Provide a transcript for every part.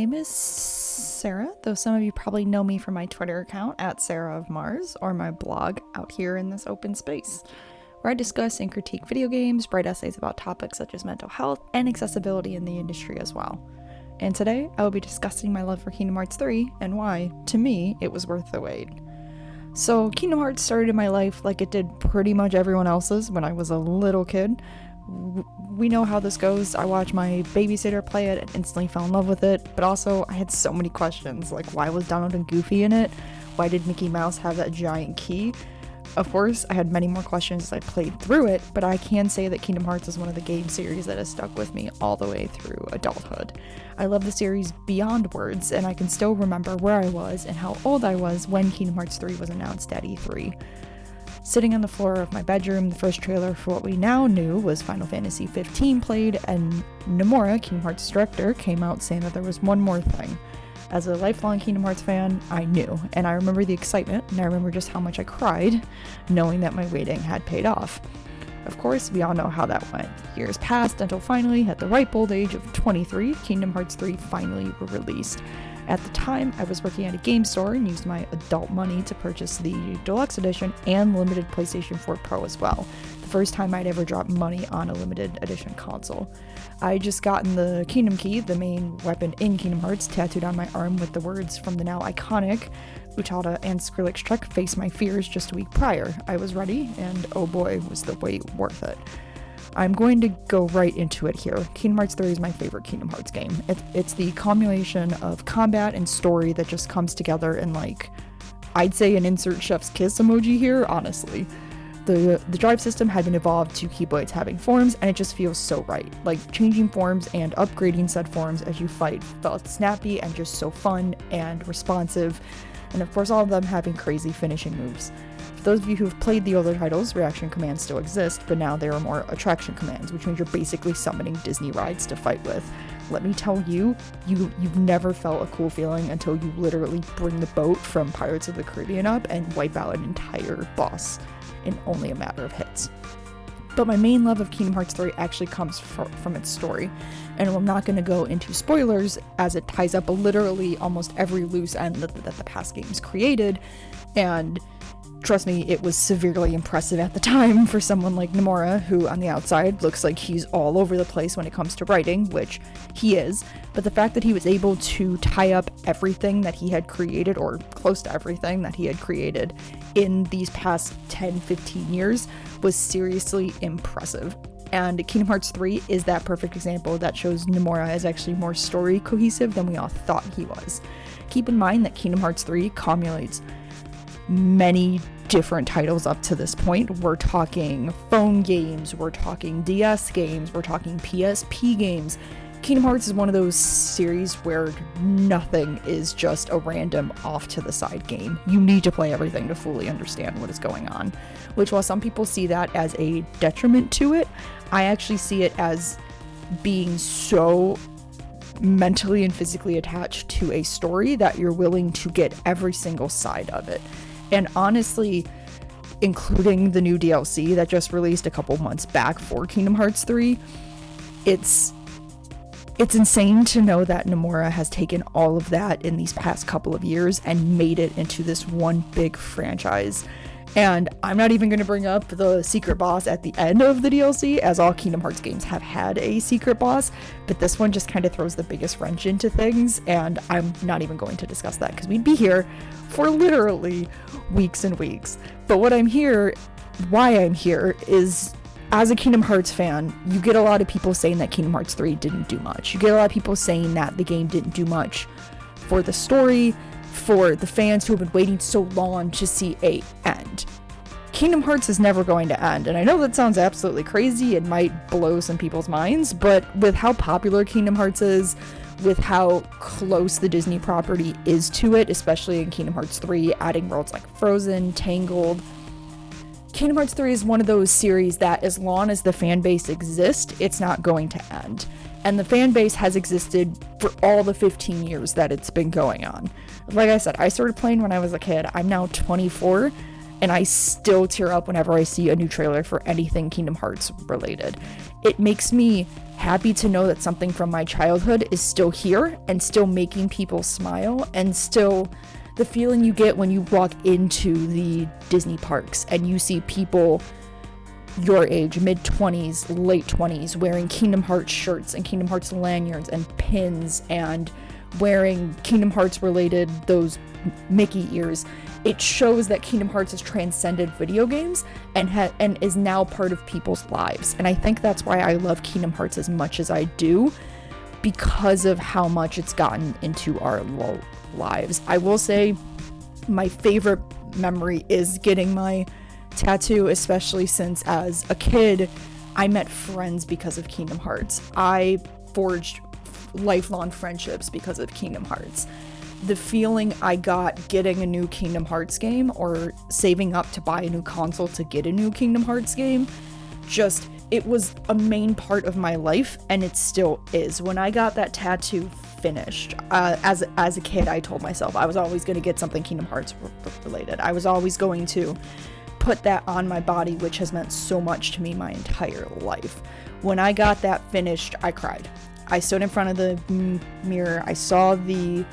name is Sarah, though some of you probably know me from my Twitter account at Sarah of Mars, or my blog Out Here in This Open Space, where I discuss and critique video games, write essays about topics such as mental health and accessibility in the industry as well. And today, I will be discussing my love for Kingdom Hearts 3 and why, to me, it was worth the wait. So, Kingdom Hearts started in my life like it did pretty much everyone else's when I was a little kid. We know how this goes. I watched my babysitter play it and instantly fell in love with it, but also I had so many questions, like why was Donald and Goofy in it? Why did Mickey Mouse have that giant key? Of course, I had many more questions as I played through it, but I can say that Kingdom Hearts is one of the game series that has stuck with me all the way through adulthood. I love the series beyond words, and I can still remember where I was and how old I was when Kingdom Hearts 3 was announced at E3. Sitting on the floor of my bedroom, the first trailer for what we now knew was Final Fantasy XV played, and Nomura, Kingdom Hearts' director, came out saying that there was one more thing. As a lifelong Kingdom Hearts fan, I knew, and I remember the excitement, and I remember just how much I cried, knowing that my waiting had paid off. Of course, we all know how that went. Years passed until finally, at the ripe old age of 23, Kingdom Hearts 3 finally were released. At the time, I was working at a game store and used my adult money to purchase the Deluxe Edition and limited PlayStation 4 Pro as well. The first time I'd ever dropped money on a limited edition console. I had just gotten the Kingdom Key, the main weapon in Kingdom Hearts, tattooed on my arm with the words from the now iconic Utada and Skrillex track Face My Fears just a week prior. I was ready, and oh boy, was the wait worth it. I'm going to go right into it here. Kingdom Hearts 3 is my favorite Kingdom Hearts game. It's the combination of combat and story that just comes together in, like, I'd say an insert chef's kiss emoji here, honestly. The drive system had been evolved to Keyblades having forms, and it just feels so right. Like, changing forms and upgrading said forms as you fight felt snappy and just so fun and responsive, and of course all of them having crazy finishing moves. For those of you who've played the older titles, reaction commands still exist, but now there are more attraction commands, which means you're basically summoning Disney rides to fight with. Let me tell you, you've never felt a cool feeling until you literally bring the boat from Pirates of the Caribbean up and wipe out an entire boss in only a matter of hits. But my main love of Kingdom Hearts 3 actually comes from its story, and I'm not going to go into spoilers as it ties up literally almost every loose end that the past games created, and trust me, it was severely impressive at the time for someone like Nomura, who on the outside looks like he's all over the place when it comes to writing, which he is, but the fact that he was able to tie up everything that he had created, or close to everything that he had created in these past 10-15 years was seriously impressive. And Kingdom Hearts 3 is that perfect example that shows Nomura is actually more story cohesive than we all thought he was. Keep in mind that Kingdom Hearts 3 cumulates many different titles up to this point. We're talking phone games, we're talking DS games, we're talking PSP games. Kingdom Hearts is one of those series where nothing is just a random off to the side game. You need to play everything to fully understand what is going on, which while some people see that as a detriment to it, I actually see it as being so mentally and physically attached to a story that you're willing to get every single side of it. And honestly, including the new DLC that just released a couple months back for Kingdom Hearts 3, it's insane to know that Nomura has taken all of that in these past couple of years and made it into this one big franchise. And I'm not even going to bring up the secret boss at the end of the DLC, as all Kingdom Hearts games have had a secret boss, but this one just kind of throws the biggest wrench into things, and I'm not even going to discuss that because we'd be here for literally weeks and weeks. But why I'm here is, as a Kingdom Hearts fan, you get a lot of people saying that Kingdom Hearts 3 didn't do much. You get a lot of people saying that the game didn't do much for the story, for the fans who have been waiting so long to see a end. Kingdom Hearts is never going to end, and I know that sounds absolutely crazy, it might blow some people's minds, but with how popular Kingdom Hearts is, with how close the Disney property is to it, especially in Kingdom Hearts 3, adding worlds like Frozen, Tangled, Kingdom Hearts 3 is one of those series that as long as the fan base exists, it's not going to end. And the fan base has existed for all the 15 years that it's been going on. Like I said, I started playing when I was a kid. I'm now 24, and I still tear up whenever I see a new trailer for anything Kingdom Hearts related. It makes me happy to know that something from my childhood is still here and still making people smile, and still the feeling you get when you walk into the Disney parks and you see people your age, mid-20s, late 20s, wearing Kingdom Hearts shirts and Kingdom Hearts lanyards and pins and wearing Kingdom Hearts related those Mickey ears. It shows that Kingdom Hearts has transcended video games and is now part of people's lives. And I think that's why I love Kingdom Hearts as much as I do, because of how much it's gotten into our lives. I will say my favorite memory is getting my tattoo, especially since as a kid I met friends because of Kingdom Hearts. I forged lifelong friendships because of Kingdom Hearts. The feeling I got getting a new Kingdom Hearts game or saving up to buy a new console to get a new Kingdom Hearts game, just, it was a main part of my life, and it still is. When I got that tattoo finished, as a kid, I told myself I was always going to get something Kingdom Hearts related. I was always going to put that on my body, which has meant so much to me my entire life. When I got that finished, I cried. I stood in front of the mirror, I saw the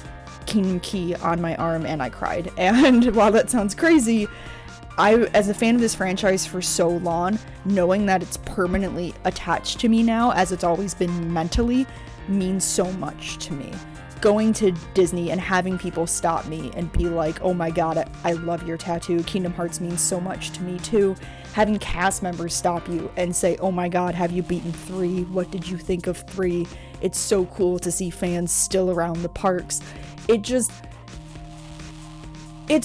Kingdom Key on my arm, and I cried. And while that sounds crazy, as a fan of this franchise for so long, knowing that it's permanently attached to me now, as it's always been mentally, means so much to me. Going to Disney and having people stop me and be like, oh my god, I love your tattoo, Kingdom Hearts means so much to me too. Having cast members stop you and say, oh my god, have you beaten 3? What did you think of 3? It's so cool to see fans still around the parks. It's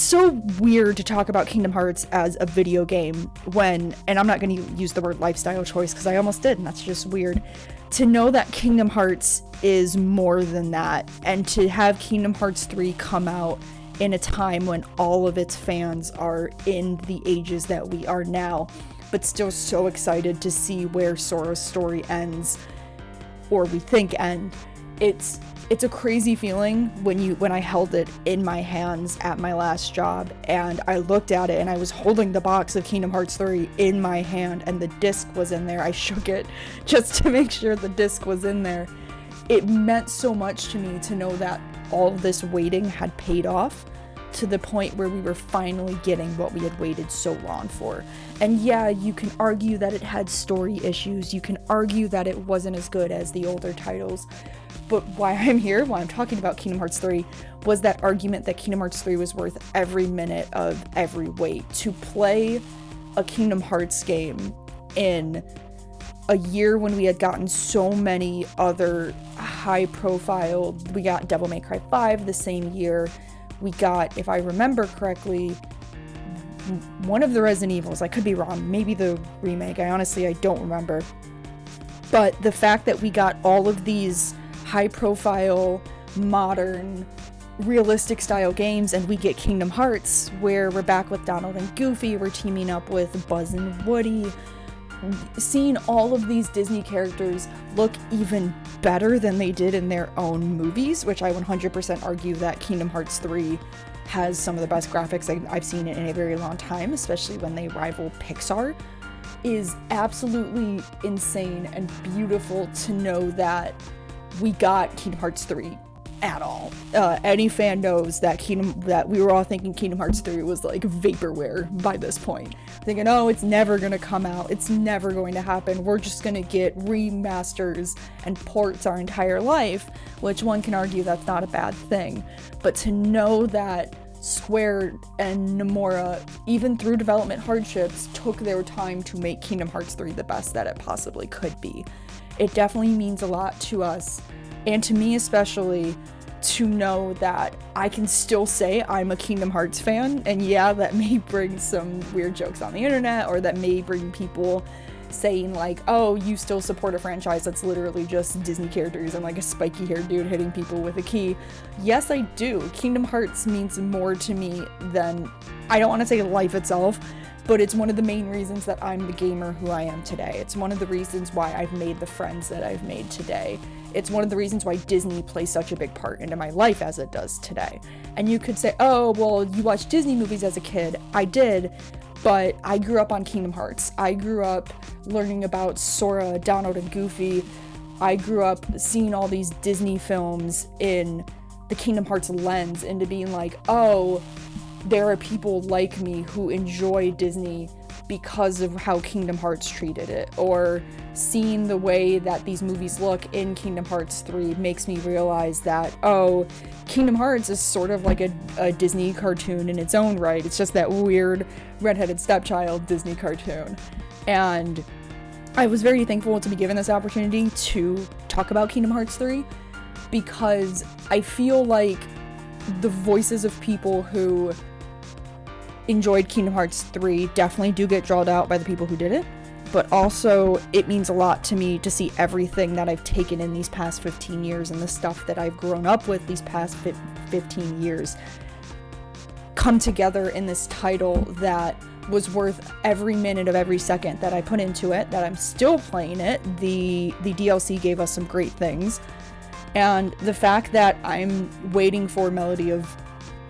so weird to talk about Kingdom Hearts as a video game when, and I'm not going to use the word lifestyle choice because I almost did, and that's just weird. To know that Kingdom Hearts is more than that, and to have Kingdom Hearts 3 come out in a time when all of its fans are in the ages that we are now, but still so excited to see where Sora's story ends, or we think end. It's a crazy feeling when I held it in my hands at my last job, and I looked at it and I was holding the box of Kingdom Hearts 3 in my hand and the disc was in there. I shook it just to make sure the disc was in there. It meant so much to me to know that all this waiting had paid off to the point where we were finally getting what we had waited so long for. And yeah, you can argue that it had story issues, you can argue that it wasn't as good as the older titles, but why I'm talking about Kingdom Hearts 3 was that argument that Kingdom Hearts 3 was worth every minute of every wait. To play a Kingdom Hearts game in a year when we had gotten so many other high profile, we got Devil May Cry 5 the same year, we got, if I remember correctly, one of the Resident Evils, I could be wrong, maybe the remake, I don't remember, but the fact that we got all of these high profile, modern, realistic style games, and we get Kingdom Hearts where we're back with Donald and Goofy, we're teaming up with Buzz and Woody, seeing all of these Disney characters look even better than they did in their own movies, which I 100% argue that Kingdom Hearts 3 has some of the best graphics I've seen in a very long time, especially when they rival Pixar, is absolutely insane and beautiful to know that we got Kingdom Hearts 3 at all. Any fan knows that we were all thinking Kingdom Hearts 3 was like vaporware by this point. Thinking, oh, it's never gonna come out, it's never going to happen, we're just gonna get remasters and ports our entire life, which one can argue that's not a bad thing. But to know that Square and Nomura, even through development hardships, took their time to make Kingdom Hearts 3 the best that it possibly could be. It definitely means a lot to us, and to me especially, to know that I can still say I'm a Kingdom Hearts fan, and yeah, that may bring some weird jokes on the internet, or that may bring people saying like, oh, you still support a franchise that's literally just Disney characters and like a spiky haired dude hitting people with a key. Yes, I do. Kingdom Hearts means more to me than, I don't want to say life itself, but it's one of the main reasons that I'm the gamer who I am today. It's one of the reasons why I've made the friends that I've made today. It's one of the reasons why Disney plays such a big part into my life as it does today. And you could say, oh, well, you watched Disney movies as a kid. I did, but I grew up on Kingdom Hearts. I grew up learning about Sora, Donald, and Goofy I grew up seeing all these Disney films in the Kingdom Hearts lens, into being like, oh, there are people like me who enjoy Disney because of how Kingdom Hearts treated it, or seeing the way that these movies look in Kingdom Hearts 3 makes me realize that, oh, Kingdom Hearts is sort of like a Disney cartoon in its own right. It's just that weird redheaded stepchild Disney cartoon. And I was very thankful to be given this opportunity to talk about Kingdom Hearts 3, because I feel like the voices of people who enjoyed Kingdom Hearts 3 definitely do get drawn out by the people who did it, but also it means a lot to me to see everything that I've taken in these past 15 years and the stuff that I've grown up with these past 15 years come together in this title that was worth every minute of every second that I put into it, that I'm still playing it. The DLC gave us some great things, and the fact that I'm waiting for Melody of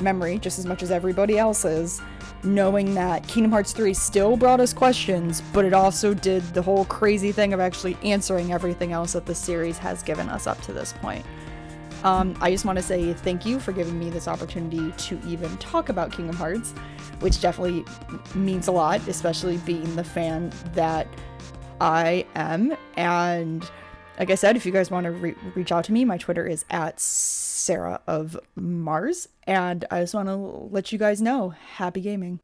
Memory just as much as everybody else is, knowing that Kingdom Hearts 3 still brought us questions, but it also did the whole crazy thing of actually answering everything else that the series has given us up to this point. I just want to say thank you for giving me this opportunity to even talk about Kingdom Hearts, which definitely means a lot, especially being the fan that I am. And like I said, if you guys want to reach out to me, my Twitter is at Sarah of Mars. And I just want to let you guys know, happy gaming.